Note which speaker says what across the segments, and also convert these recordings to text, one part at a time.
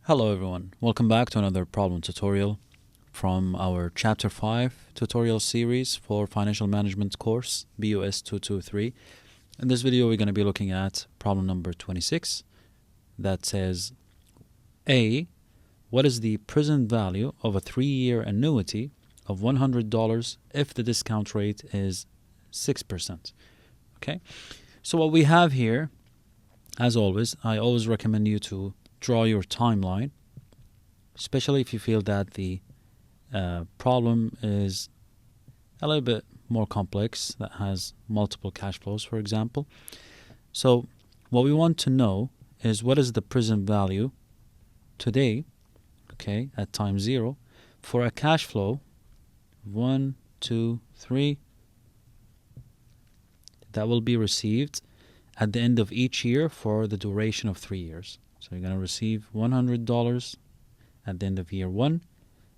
Speaker 1: Hello everyone, welcome back to another problem tutorial from our Chapter 5 tutorial series for Financial Management course, BUS 223. In this video we're going to be looking at problem number 26 that says A. What is the present value of a 3-year annuity of $100 if the discount rate is 6%? Okay, so what we have here, as always, I always recommend you to draw your timeline, especially if you feel that the problem is a little bit more complex, that has multiple cash flows, for example. So what we want to know is what is the present value today, okay, at time 0, for a cash flow 1, 2, 3 that will be received at the end of each year for the duration of 3 years. So you're going to receive $100 at the end of year 1,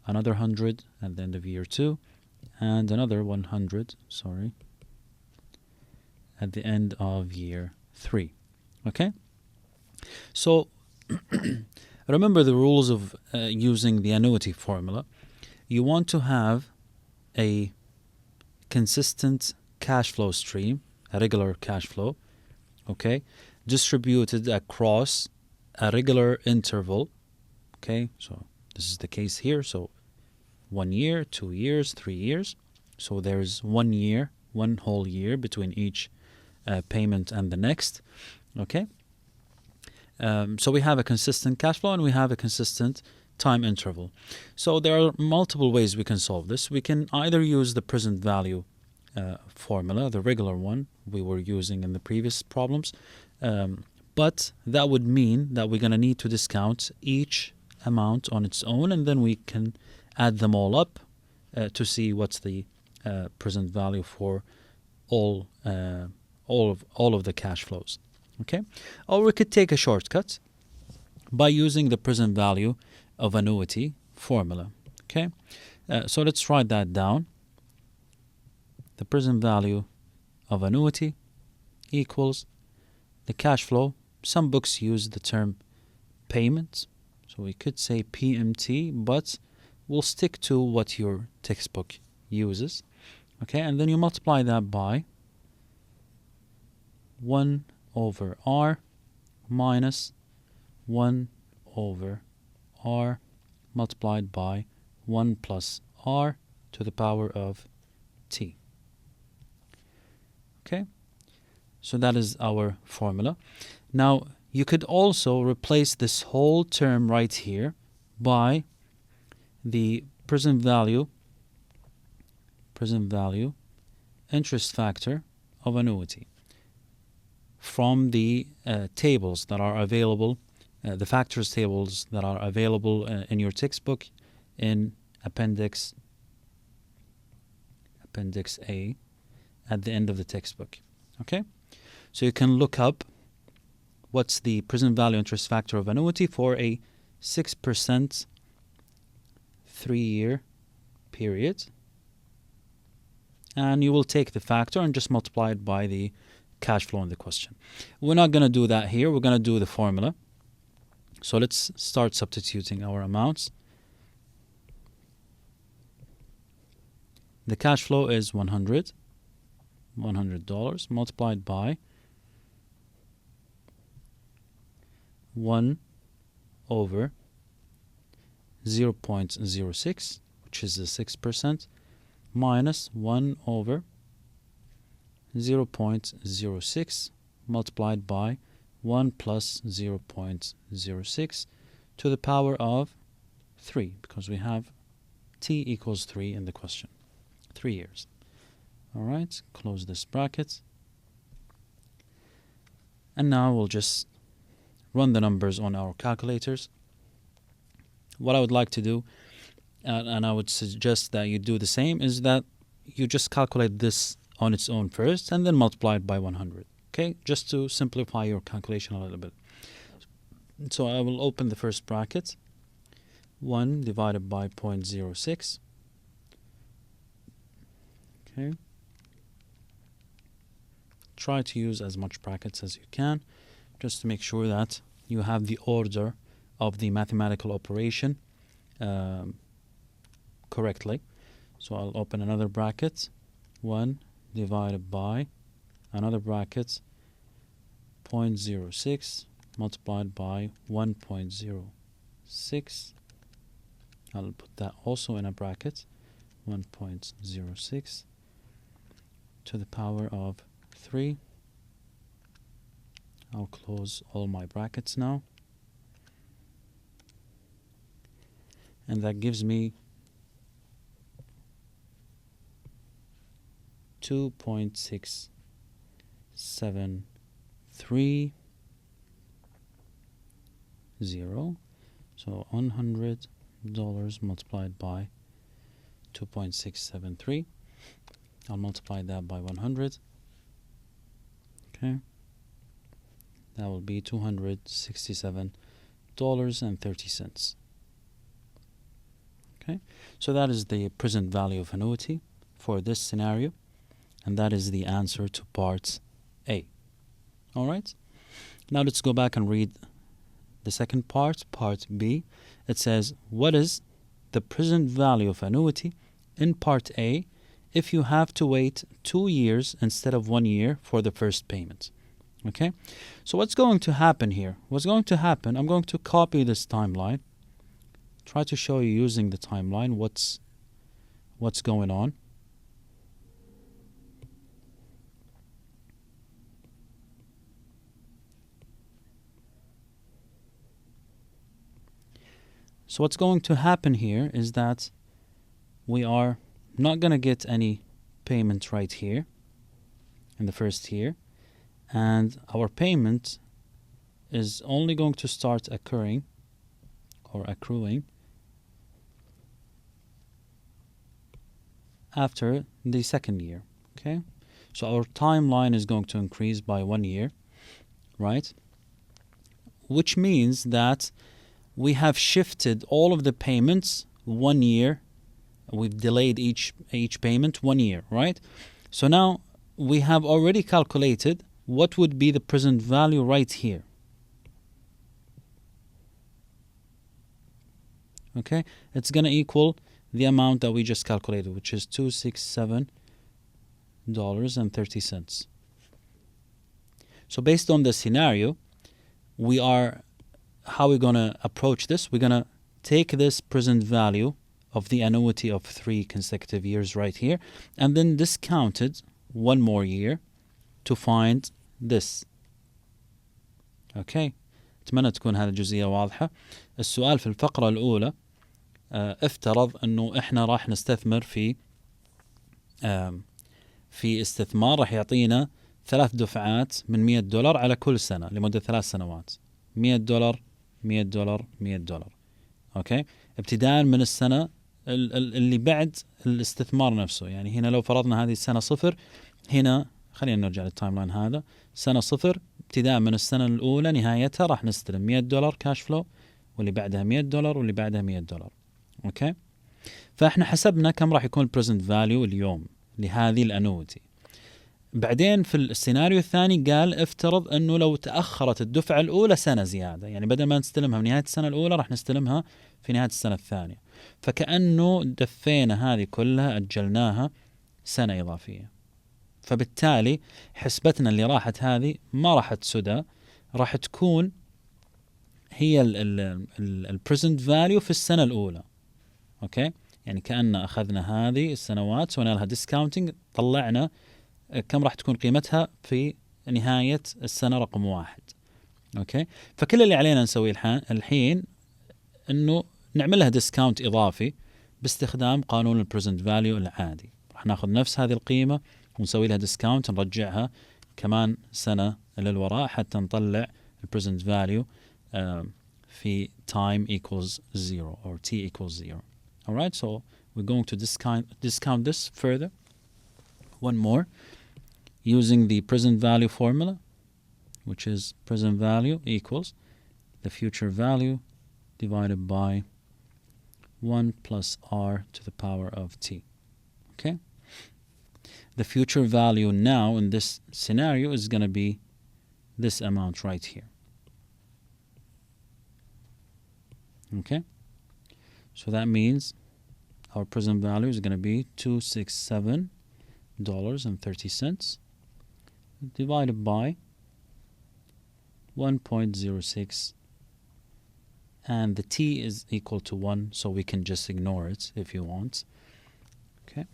Speaker 1: another 100 at the end of year 2, and another 100, at the end of year 3. Okay? So remember the rules of using the annuity formula. You want to have a consistent cash flow stream, a regular cash flow, okay, distributed across a regular interval. Okay, so this is the case here. So 1 year, 2 years, 3 years. So there's 1 year, one whole year between each payment and the next. Okay, so we have a consistent cash flow and we have a consistent time interval. So there are multiple ways we can solve this. We can either use the present value formula, the regular one we were using in the previous problems, but that would mean that we're going to need to discount each amount on its own, and then we can add them all up to see what's the present value for all of the cash flows. Okay, or we could take a shortcut by using the present value of annuity formula. Okay, so let's write that down. The present value of annuity equals the cash flow. Some books use the term payment, so we could say PMT, but we'll stick to what your textbook uses. Okay, and then you multiply that by 1 over R minus 1 over R multiplied by 1 plus R to the power of T. Okay, so that is our formula. Now you could also replace this whole term right here by the present value interest factor of annuity from the tables that are available, the factors tables that are available in your textbook in Appendix A at the end of the textbook. Okay, so you can look up what's the present value interest factor of annuity for a 6% 3-year period, and you will take the factor and just multiply it by the cash flow in the question. We're not going to do that here. We're going to do the formula. So let's start substituting our amounts. The cash flow is $100 multiplied by 1 over 0.06, which is the 6%, minus 1 over 0.06 multiplied by 1 plus 0.06 to the power of 3, because we have t equals 3 in the question. 3 years. All right, close this bracket. And now we'll just run the numbers on our calculators. What I would like to do, and I would suggest that you do the same, is that you just calculate this on its own first and then multiply it by 100. Okay, just to simplify your calculation a little bit. So I will open the first bracket. 1 divided by 0.06. Okay. Try to use as much brackets as you can, just to make sure that you have the order of the mathematical operation correctly. So I'll open another bracket, 1 divided by another bracket, 0.06 multiplied by 1.06. I'll put that also in a bracket, 1.06 to the power of 3. I'll close all my brackets now. And that gives me 2.673. So $100 multiplied by 2.673. I'll multiply that by 100. Okay. That will be $267.30. Okay. So that is the present value of annuity for this scenario. And that is the answer to part A. All right. Now let's go back and read the second part, part B. It says, what is the present value of annuity in part A if you have to wait 2 years instead of 1 year for the first payment? Okay. So what's going to happen here? What's going to happen, I'm going to copy this timeline. Try to show you using the timeline what's going on. So what's going to happen here is that we are not going to get any payment right here in the first year, and our payment is only going to start occurring or accruing after the second year. Okay, so our timeline is going to increase by 1 year, right? Which means that we have shifted all of the payments 1 year. We've delayed each payment 1 year, right? So now we have already calculated what would be the present value right here. Okay, it's going to equal the amount that we just calculated, which is $267.30. So based on the scenario, how we're going to approach this, we're going to take this present value of the annuity of 3 consecutive years right here, and then discount it 1 more year to find this. اوكي، اتمنى تكون هذه الجزئية واضحة. السؤال في الفقرة الأولى افترض انه احنا راح نستثمر في استثمار راح يعطينا 3 دفعات من $100 على كل سنة لمدة 3 سنوات. $100 $100 $100. اوكي، ابتداء من السنة اللي بعد الاستثمار نفسه. يعني هنا لو فرضنا هذه السنة 0، هنا خلينا نرجع للتايم لاين هذا، سنة 0 ابتداء من السنة الأولى نهايتها راح نستلم $100 كاش فلو، واللي بعدها $100 واللي بعدها $100. اوكي، فاحنا حسبنا كم راح يكون البريزنت فاليو اليوم لهذه الانوتي. بعدين في السيناريو الثاني قال افترض انه لو تأخرت الدفعة الأولى سنة زيادة، يعني بدل ما نستلمها في نهاية السنة الأولى راح نستلمها في نهاية السنة الثانية، فكأنه دفينا هذه كلها أجلناها سنة إضافية. فبالتالي حسبتنا اللي راحت هذه ما راحت سدى، راح تكون هي البريزنت فاليو في السنة الأولى. اوكي، يعني كأن أخذنا هذه السنوات سوينا لها ديسكاونتنج، طلعنا كم راح تكون قيمتها في نهاية السنة رقم 1. اوكي، فكل اللي علينا نسويه الحين انه نعمل لها ديسكاونت اضافي باستخدام قانون البريزنت فاليو العادي. راح ناخذ نفس هذه القيمة ونسوي لها ديسكاونت، نرجعها كمان سنة للوراء حتى نطلع البريزنت فاليو في time equals 0 or t equals 0. Alright, so we're going to discount this further. One more, using the present value formula, which is present value equals the future value divided by 1 plus r to the power of t. Okay? The future value now in this scenario is going to be this amount right here. Okay, so that means our prism value is going to be $267.30 divided by 1.06, and the t is equal to 1, so we can just ignore it if you want. Okay.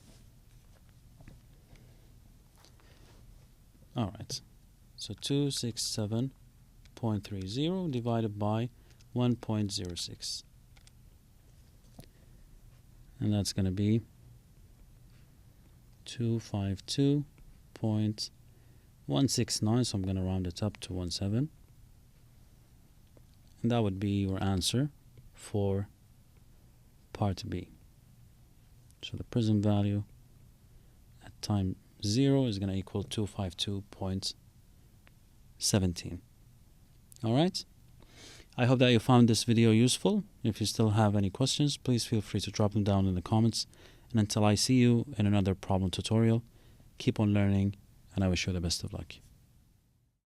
Speaker 1: All right. So 267.30 divided by 1.06. And that's going to be 252.169, so I'm going to round it up to 17. And that would be your answer for part B. So the prism value at time 0 is going to equal 252.17. All right? I hope that you found this video useful. If you still have any questions, please feel free to drop them down in the comments. And until I see you in another problem tutorial, keep on learning, and I wish you the best of luck.